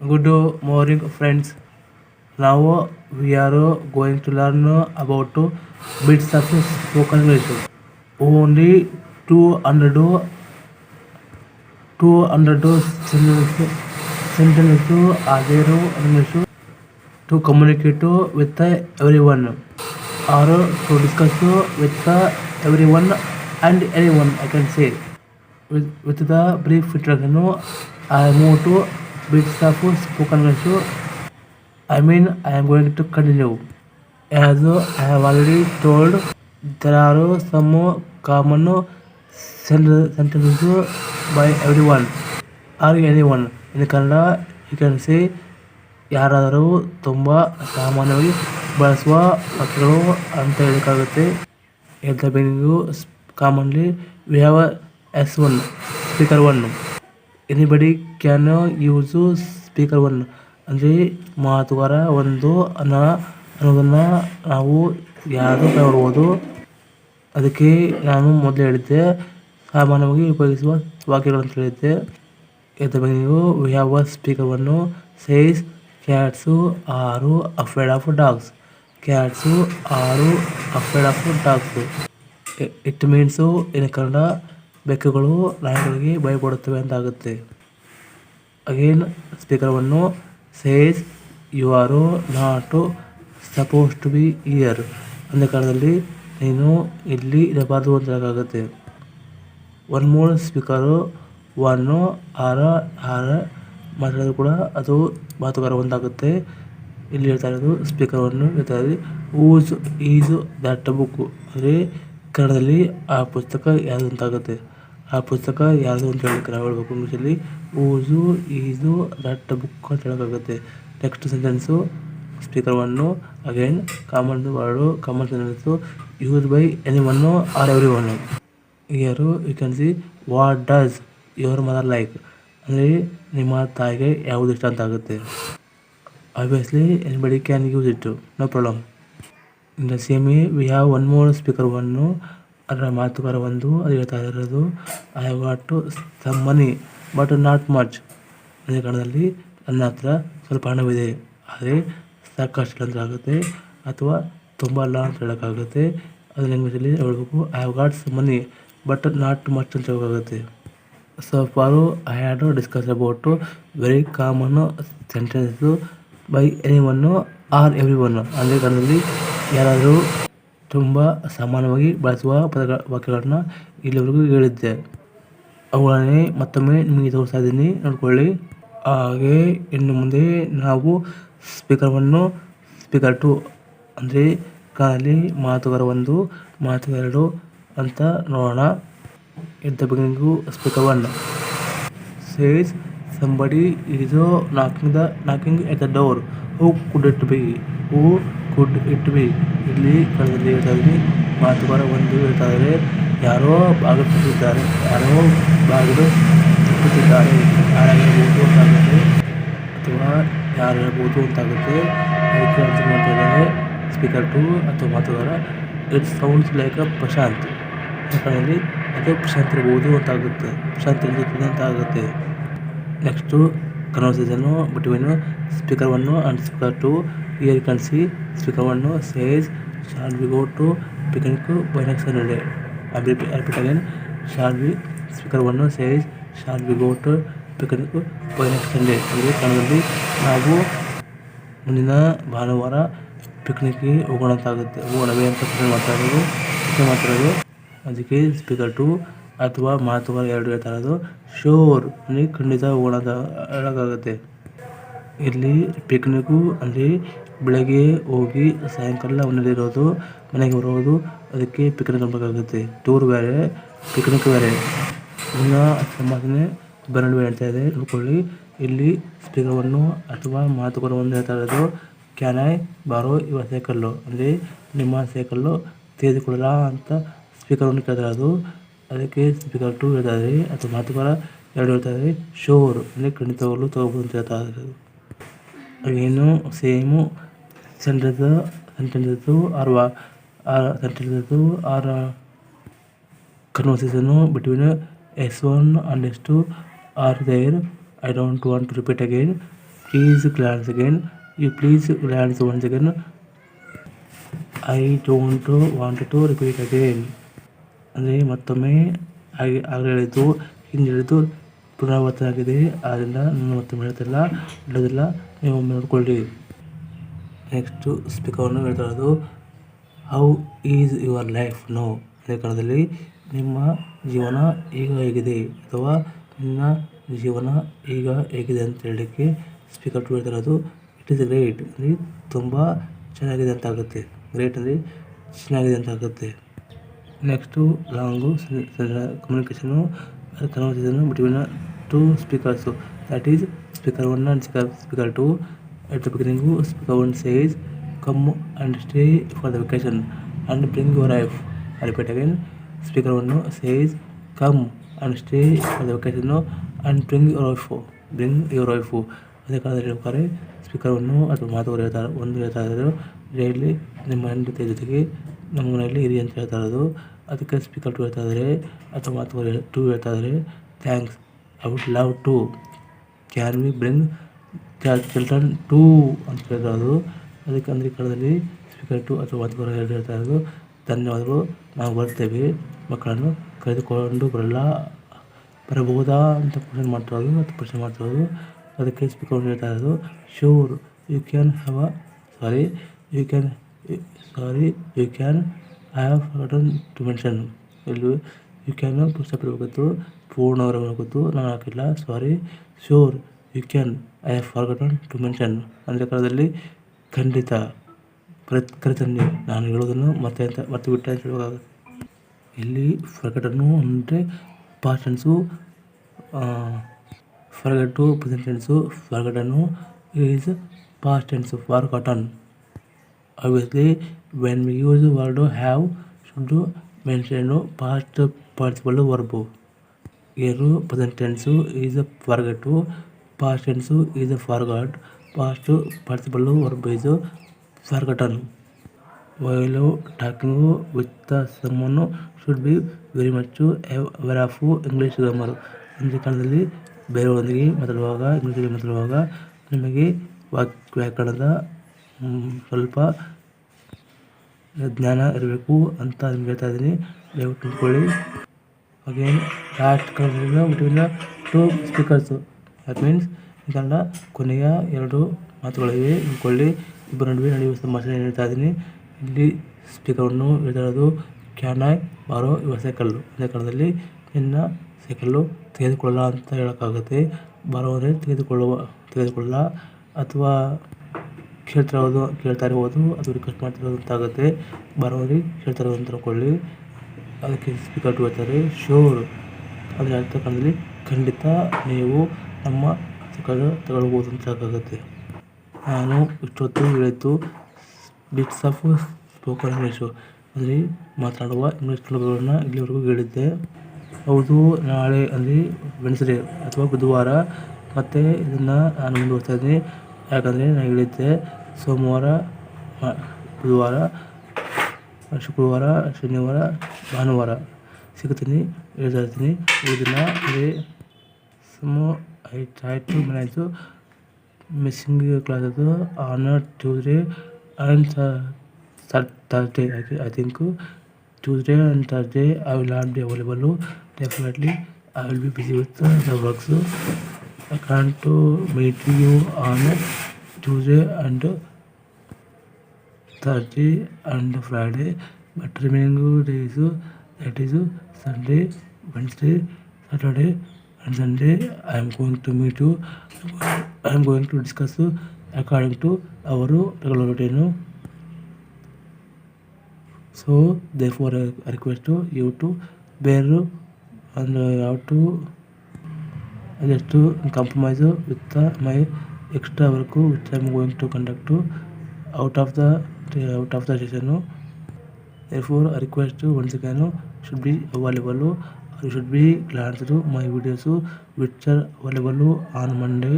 Good morning, friends. Now we are going to learn about bits of spoken English. Only 200 sentences are there in English to communicate with everyone or to discuss with everyone and anyone. I can say with the brief introduction, I move to bits of spoken English. I am going to continue. As I have already told, there are some common sentences by everyone or anyone. In Kannada you can say ಯಾರಾದರೂ ತುಂಬ ಸಾಮಾನ್ಯವಾಗಿ ಬಳಸುವ ವಾಕ್ಯಗಳು ಅಂತ ಹೇಳೋಕ್ಕಾಗುತ್ತೆ. At the beginning, commonly we have S1, speaker 1. Anybody can use speaker 1 ಅಂದರೆ ಮಾತುಗಾರ ಒಂದು ಅನ್ನೋದನ್ನು ನಾವು ಯಾರು ನೋಡ್ಬೋದು. ಅದಕ್ಕೆ ನಾನು ಮೊದಲು ಹೇಳಿದ್ದೆ ಸಾಮಾನ್ಯವಾಗಿ ಉಪಯೋಗಿಸುವ ವಾಕ್ಯಗಳು ಅಂತ ಹೇಳಿದ್ದೆ. At the beginning we have a speaker 1 says cats are afraid of dogs. Cats are afraid of dogs. It means in Kannada ಬೆಕ್ಕುಗಳು ನಾಯಿಗಳಿಗೆ ಭಯಪಡುತ್ತವೆ ಅಂತ ಆಗುತ್ತೆ. Again speaker 1 says you are not supposed to be here. ಅಂದ ಕಾರಣದಲ್ಲಿ ನೀನು ಇಲ್ಲಿ ಇರಬಾರ್ದು ಅಂತ ಹೇಳೋಕ್ಕಾಗುತ್ತೆ. One more speaker 1 ಆರ ಮಾತಾಡೋದು ಕೂಡ ಅದು ಮಾತುಗಾರ ಒಂದಾಗುತ್ತೆ. ಇಲ್ಲಿ ಹೇಳ್ತಾ ಇರೋದು ಸ್ಪೀಕರ್ 1 ಹೇಳ್ತಾ ಇರೋದು ಊಸ್ ಈಸ್ ದಟ್ ಬುಕ್ ಅಂದರೆ ಕನ್ನಡದಲ್ಲಿ ಆ ಪುಸ್ತಕ ಯಾವುದು ಅಂತಾಗುತ್ತೆ. ಆ ಪುಸ್ತಕ ಯಾವುದು ಅಂತ ಹೇಳಕ್ಕೆ ನಾವು ಹೇಳ್ಬೇಕು ಇಂಗ್ಲೀಷಲ್ಲಿ ಊಸು ಈಸು ದಟ್ ಬುಕ್ ಅಂತ ಹೇಳೋಕ್ಕಾಗುತ್ತೆ. Next sentence speaker 1 again common word common sentence use by any one or every one. Here you can see what does your mother like ಅಂದರೆ ನಿಮ್ಮ ತಾಯಿಗೆ ಯಾವುದು ಇಷ್ಟ ಅಂತ ಆಗುತ್ತೆ. Obviously anybody can use it, no problem. In the same way we have one more speaker 1 ಅದರ ಮಾತುಗಾರ ಒಂದು ಅದು ಹೇಳ್ತಾ ಇರೋದು I have got some money but not much. ಅದೇ ಕಾರಣದಲ್ಲಿ ನನ್ನ ಹತ್ರ ಸ್ವಲ್ಪ ಹಣವಿದೆ ಆದರೆ ಸಾಕಷ್ಟು ಅಂತ ಆಗುತ್ತೆ ಅಥವಾ ತುಂಬ ಅಲ್ಲ ಅಂತ ಹೇಳೋಕ್ಕಾಗುತ್ತೆ. ಅದನ್ನ ಇಂಗ್ಲೀಷಲ್ಲಿ ಹೇಳ್ಬೇಕು I have got some money but not much ಅಂತ ಹೇಳೋಕ್ಕಾಗುತ್ತೆ. So far I had discuss about very common sentence by any one or every one. ಅದೇ ಕಾರಣದಲ್ಲಿ ಯಾರಾದರೂ ತುಂಬ ಸಾಮಾನ್ಯವಾಗಿ ಬಳಸುವ ವಾಕ್ಯಗಳನ್ನ ಇಲ್ಲಿವರೆಗೂ ಹೇಳಿದ್ದೆ. ಅವುಗಳನ್ನೇ ಮತ್ತೊಮ್ಮೆ ನಿಮಗೆ ತೋರಿಸ್ತಾ ಇದ್ದೀನಿ, ನೋಡ್ಕೊಳ್ಳಿ. ಹಾಗೆ ಇನ್ನು ಮುಂದೆ ನಾವು ಸ್ಪೀಕರ್ 1 ಸ್ಪೀಕರ್ 2 ಅಂದರೆ ಕಾಲಲ್ಲಿ ಮಾತುಗಾರ 1 ಮಾತುಗಾರ 2 ಅಂತ ನೋಡೋಣ. At the beginning speaker 1 says somebody is knocking at the door. Who could it be? Who could it be? ಇಲ್ಲಿ ಕನ್ನಡದಲ್ಲಿ ಹೇಳ್ತಾ ಇದ್ದೀನಿ ಮಾತುಗಾರ 1 ಹೇಳ್ತಾ ಇದ್ದಾರೆ ಯಾರೋ ಬಾಗಿಲು ತಟ್ಟಿದ್ದಾರೆ, ಯಾರೋ ಬಾಗಿಲು ತಟ್ಟುತ್ತಿದ್ದಾರೆ, ಯಾರಾಗಿರ್ಬೋದು ಅಂತಾಗುತ್ತೆ ಅಥವಾ ಯಾರಿರ್ಬೋದು ಅಂತಾಗುತ್ತೆ. ಅದಕ್ಕೆ ಆನ್ಸರ್ ಮಾಡ್ತಾ ಇದ್ದಾರೆ ಸ್ಪೀಕರ್ 2 ಅಥವಾ ಮಾತುಗಾರ ಇಟ್ ಸೌಂಡ್ಸ್ ಲೈಕ್ ಪ್ರಶಾಂತ್. ಕನ್ನಡದಲ್ಲಿ ಅದು ಪ್ರಶಾಂತ್ ಇರ್ಬೋದು ಅಂತಾಗುತ್ತೆ, ಪ್ರಶಾಂತ್ ಇರ್ಬೋದು ಅಂತ ಆಗುತ್ತೆ. Next conversation between speaker 1 and speaker 2. Here you can see speaker 1 says shall we go to picnic by next Sunday. I repeat again speaker 1 says shall we go to picnic by next Sunday ಅಂದರೆ ಕನ್ನಡದಲ್ಲಿ ನಾವು ಮುಂದಿನ ಭಾನುವಾರ ಪಿಕ್ನಿಕ್ಗೆ ಹೋಗೋಣ ಅಂತಾಗುತ್ತೆ, ಹೋಗೋಣವೇ ಅಂತ ಮಾತಾಡೋದು. ಅದಕ್ಕೆ speaker 2 ಅಥವಾ ಮಾತುಗಾರ 2 ಹೇಳ್ತಾ ಇರೋದು ಶೋರ್ ಅಂದರೆ ಖಂಡಿತ ಹೋಗೋಣ ಅಂತ ಹೇಳೋಕ್ಕಾಗುತ್ತೆ. ಇಲ್ಲಿ ಪಿಕ್ನಿಕ್ಕು ಅಂದರೆ ಬೆಳಗ್ಗೆ ಹೋಗಿ ಸಾಯಂಕಾಲ ಮನೇಲಿರೋದು, ಮನೆಗೆ ಬರೋದು, ಅದಕ್ಕೆ ಪಿಕ್ನಿಕ್ ಅನ್ಬೇಕಾಗುತ್ತೆ. ಟೂರ್ ಬೇರೆ ಪಿಕ್ನಿಕ್ ಬೇರೆ. ಇನ್ನು ಸಂಭಾಷಣೆ ಬೆರಳು ಹೇಳ್ತಾ ಇದೆ ನೋಡ್ಕೊಳ್ಳಿ. ಇಲ್ಲಿ ಸ್ಪೀಕರ್ 1 ಅಥವಾ ಮಾತುಗಾರ 1 ಹೇಳ್ತಾ ಇರೋದು ಕ್ಯಾನ್ ಐ ಬಾರೋ ಯುವರ್ ಸೈಕಲ್ಲು ಅಂದರೆ ನಿಮ್ಮ ಸೈಕಲ್ಲು ತೆಗೆದುಕೊಳ್ಳಲ್ಲ ಅಂತ ಸ್ಪೀಕರ್ 1 ಕೇಳ್ತಾ ಇರೋದು. ಅದಕ್ಕೆ ಸ್ಪೀಕರ್ 2 ಹೇಳ್ತಾ ಇದ್ದಾರೆ ಅಥವಾ ಮಾತುಗಾರ 2 ಹೇಳ್ತಾ ಇದ್ದಾರೆ ಶೋರ್ ಅಂದರೆ ಖಂಡಿತವಾಗಲೂ ತಗೋಬೋದು ಅಂತ ಹೇಳ್ತಾ ಇರೋದು. ಏನು same sentences or conversation between S1 and S2 are there. I don't want to repeat again. please glance again. You please glance once again. I don't want to repeat again. ಅಂದರೆ ಮತ್ತೊಮ್ಮೆ ಆಗಲೇ ಹೇಳಿದ್ದು ಹಿಂದೆ ಹೇಳಿದ್ದು ಪುನರಾವರ್ತನೆ ಆಗಿದೆ. ಆದ್ದರಿಂದ ನಾನು ಮತ್ತೊಮ್ಮೆ ಹೇಳೋದಿಲ್ಲ, ನೀವು ಒಮ್ಮೆ ನೋಡ್ಕೊಳ್ಳಿ. ನೆಕ್ಸ್ಟು ಸ್ಪೀಕರನ್ನು ಹೇಳ್ತಾ ಇರೋದು, how is your life no. ಅದೇ ಕಾಲದಲ್ಲಿ ನಿಮ್ಮ ಜೀವನ ಈಗ ಹೇಗಿದೆ ಅಥವಾ ನಿನ್ನ ಜೀವನ ಈಗ ಹೇಗಿದೆ ಅಂತ ಹೇಳಲಿಕ್ಕೆ ಸ್ಪೀಕರ್ ಟು ಹೇಳ್ತಾ ಇರೋದು, ಇಟ್ ಈಸ್ ಗ್ರೇಟ್ ಅಂದರೆ ತುಂಬ ಚೆನ್ನಾಗಿದೆ ಅಂತ ಆಗುತ್ತೆ. ಗ್ರೇಟ್ ಅಂದರೆ ಚೆನ್ನಾಗಿದೆ ಅಂತ ಆಗುತ್ತೆ. Next long communication between two speakers, that is speaker 1 and speaker 2. At the beginning, speaker 1 says, come and stay for the vacation and bring your wife. I repeat again, speaker 1 says, come and stay for the vacation and bring your wife. ಅದೇ ಕಾಲದಲ್ಲಿ ಹೇಳ್ಬೇಕಾದ್ರೆ speaker 1 ಅಥವಾ ಮಾತುಗಳು ಹೇಳ್ತಾ ಇರೋದು, daily ನಿಮ್ಮ ಹೆಂಡತಿ ಜೊತೆಗೆ ನಮ್ಮ ಮನೆಯಲ್ಲಿ ಇರಿ ಅಂತ ಹೇಳ್ತಾ ಇರೋದು. ಅದಕ್ಕೆ ಸ್ಪೀಕರ್ 2 ಹೇಳ್ತಾ ಇದ್ದಾರೆ ಅಥವಾ ಮಾತುಗಳು 2 ಹೇಳ್ತಾ ಇದ್ದಾರೆ, thanks, I would love to, can we bring children to ಅಂತ ಹೇಳಿರೋದು. ಅದಕ್ಕೆ ಅಂದರೆ ಕಾಲದಲ್ಲಿ ಸ್ಪೀಕರ್ 2 ಅಥವಾ ಮಾತುಗಳು ಹೇಳ್ತಾ ಇರೋದು, ಧನ್ಯವಾದಗಳು, ನಾವು ಬರ್ತೇವೆ, ಮಕ್ಕಳನ್ನು ಕರೆದುಕೊಂಡು ಬರಬಹುದಾ ಅಂತ ಪ್ರಶ್ನೆ ಮಾಡ್ತಿರೋದು. ಅದಕ್ಕೆ ಸ್ಪೀಕರ್ ಹೇಳ್ತಾ ಇರೋದು, sure you can I have forgotten to mention. ಇಲ್ಲಿ ಯು ಕ್ಯಾನ್ ಪುಸ್ತಕಬೇಕಿತ್ತು, ಪೂರ್ಣವರಬೇಕಿತ್ತು, ನಾನು ಹಾಕಿಲ್ಲ, sorry. Sure you can I have forgotten to mention ಅಂದರೆ ಕಾಲದಲ್ಲಿ ಖಂಡಿತ ಕರೆತನ್ನಿ, ನಾನು ಹೇಳೋದನ್ನು ಮತ್ತೆ ಬಿಟ್ಟೆ ಅಂತ ಹೇಳುವಾಗ ಇಲ್ಲಿ ಫರ್ಗಾಟನ್ನು ಅಂದರೆ past tense, forgot present tense, forgotten is past tense, forgotten. Obviously, when we use the word have, should mention past participle verb. Here, present tense is a forgot, past tense is a forgot, past participle verb is forgotten. While talking with someone, should be very much aware of English grammar. ಅಂದರೆ ಕಾಲದಲ್ಲಿ ಬೇರೆಯವರೊಂದಿಗೆ ಮಾತಾಡುವಾಗ ನಿಮಗೆ ವ್ಯಾಕರಣದ ಸ್ವಲ್ಪ ಜ್ಞಾನ ಇರಬೇಕು ಅಂತ ನಿಮ್ಗೆ ಹೇಳ್ತಾ ಇದ್ದೀನಿ, ದಯವಿಟ್ಟು ತಿಳ್ಕೊಳ್ಳಿ. Again last between two speakers, that means ಈ ಕನ್ನಡ ಕೊನೆಯ 2 ಮಾತುಗಳಿವೆ ತಿಳ್ಕೊಳ್ಳಿ. ಇಬ್ಬರ ನಡುವೆ ನಡೆಯುವ ಸಂಭಾಷಣೆ ಹೇಳ್ತಾ ಇದ್ದೀನಿ. ಇಲ್ಲಿ ಸ್ಪೀಕರನ್ನು ಹೇಳ್ತಾ ಇರೋದು, ಕ್ಯಾನ್ ಐ ಬಾರೋ ಯುವರ್ ಸೈಕಲ್ಲು. ಅದೇ ಕಾಲದಲ್ಲಿ ನಿನ್ನ ಸೈಕಲ್ಲು ತೆಗೆದುಕೊಳ್ಳ ಅಂತ ಹೇಳೋಕ್ಕಾಗುತ್ತೆ. ಬಾರೋ ಅಂದರೆ ತೆಗೆದುಕೊಳ್ಳ ಅಥವಾ ಕೇಳ್ತಾ ಇರ್ಬೋದು, ಅದು ರಿಕ್ವೆಸ್ಟ್ ಮಾಡ್ತಿರೋದು ಅಂತ ಆಗುತ್ತೆ. ಬರೋರಿ ಕೇಳ್ತಾ ಇರೋದು ಅಂತ ತಿಳ್ಕೊಳ್ಳಿ. ಅದಕ್ಕೆ ಸ್ಪೀಕರ್ 2 ಹೇಳ್ತಾರೆ, ಶೋರ್ ಅಂದರೆ ಅರ್ಥ ಕಾಲದಲ್ಲಿ ಖಂಡಿತ ನೀವು ನಮ್ಮ ಸೈಕಲ್ ತಗೊಳ್ಬೋದು ಅಂತ ಆಗುತ್ತೆ. ನಾನು ಇಷ್ಟೊತ್ತು ಹೇಳಿದ್ದು ಬಿಟ್ಸ್ ಆಫ್ ಸ್ಪೋಕನ್ ಇಂಗ್ಲೀಷು ಅಂದರೆ ಮಾತನಾಡುವ ಇಂಗ್ಲೀಷ್ ತುಣುಕುಗಳನ್ನ ಇಲ್ಲಿವರೆಗೂ ಹೇಳಿದ್ದೆ. ಹೌದು, ನಾಳೆ ಅಂದರೆ ವೆನ್ಸ್ಡೇ ಅಥವಾ ಬುಧವಾರ ಮತ್ತು ಇದನ್ನು ನಾನು ಮುಂದುವರಿಸ್ತಾ ಇದ್ದೀನಿ. ಯಾಕಂದರೆ ನಾನು ಹೇಳಿದ್ದೆ ಸೋಮವಾರ, ಬುಧವಾರ, ಶುಕ್ರವಾರ, ಶನಿವಾರ, ಭಾನುವಾರ ಸಿಗ್ತೀನಿ, ಹೇಳ್ತಾ ಇರ್ತೀನಿ. ಇದನ್ನ ಅಂದರೆ I try to manage missing classes on Tuesday and Thursday. I think Tuesday and Thursday I will not be available. Definitely I will be busy with the works. I can't meet you on Tuesday and Thursday and Friday, but remaining days, that is Sunday, Wednesday, Saturday and Sunday, I am going to meet you. I am going to discuss according to our regular routine. So therefore I request you to bear and how to just to compromise with my extra work which I am going to conduct out of the session. Therefore I request you once again should be available, or you should be glad to my videos which are available on Monday,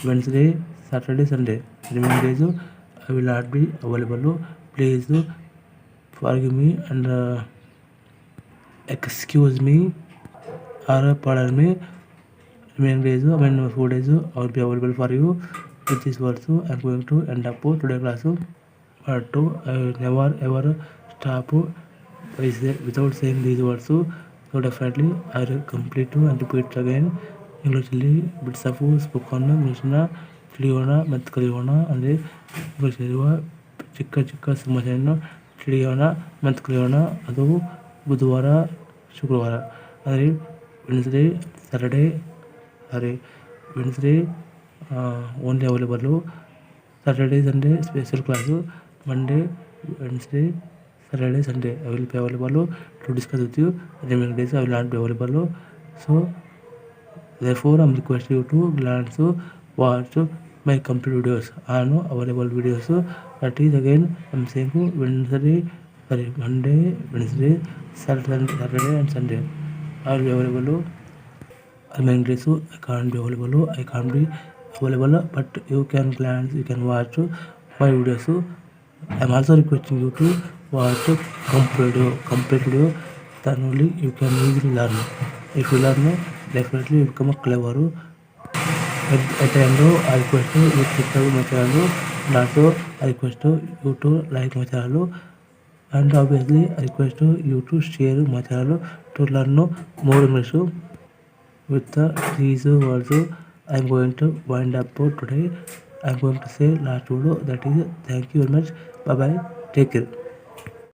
Wednesday, Saturday, Sunday. Remaining days I will not be available. Please forgive me and excuse me or pardon me. remaining days, 4 days, I will be available for you with this words. I'm going to end up today class. But I will never ever stop without saying these words. So definitely I will complete and repeat again. ಇಂಗ್ಲೀಷಲ್ಲಿ ಬಿಡ್ಸಪ್ಪು spoken ಇಂಗ್ಲೀಷ್ನ ತಿಳಿಯೋಣ ಮತ್ತು ಕಲಿಯೋಣ. ಅಂದರೆ ಇಂಗ್ಲೀಷಲ್ಲಿರುವ ಚಿಕ್ಕ ಚಿಕ್ಕ ಸಮಸ್ಯೆಯನ್ನು ತಿಳಿಯೋಣ ಮತ್ತು ಕಲಿಯೋಣ. ಅದು ಬುಧವಾರ ಶುಕ್ರವಾರ ಅಂದರೆ Wednesday Saturday Wednesday only available. Saturday, Sunday special class. Monday, Wednesday, Saturday, Sunday I will be available to discuss with you. Remaining days I will not be available. So therefore I am requesting you to glance watch my complete videos. I know available videos. That is again I am saying Monday, Wednesday, Saturday and Sunday I will be available. Remaining days I can't be available. But you can glance, you can watch my videos. I am also requesting you to watch complete video. Then only you can easily learn. If you learn, definitely you become a clever. At the end, I request you to subscribe my channel, and also I request you to like my channel, and obviously I request you to share my channel to learn more English. With these words, I am going to wind up today. I am going to say last word, that is thank you very much. Bye bye. Take care.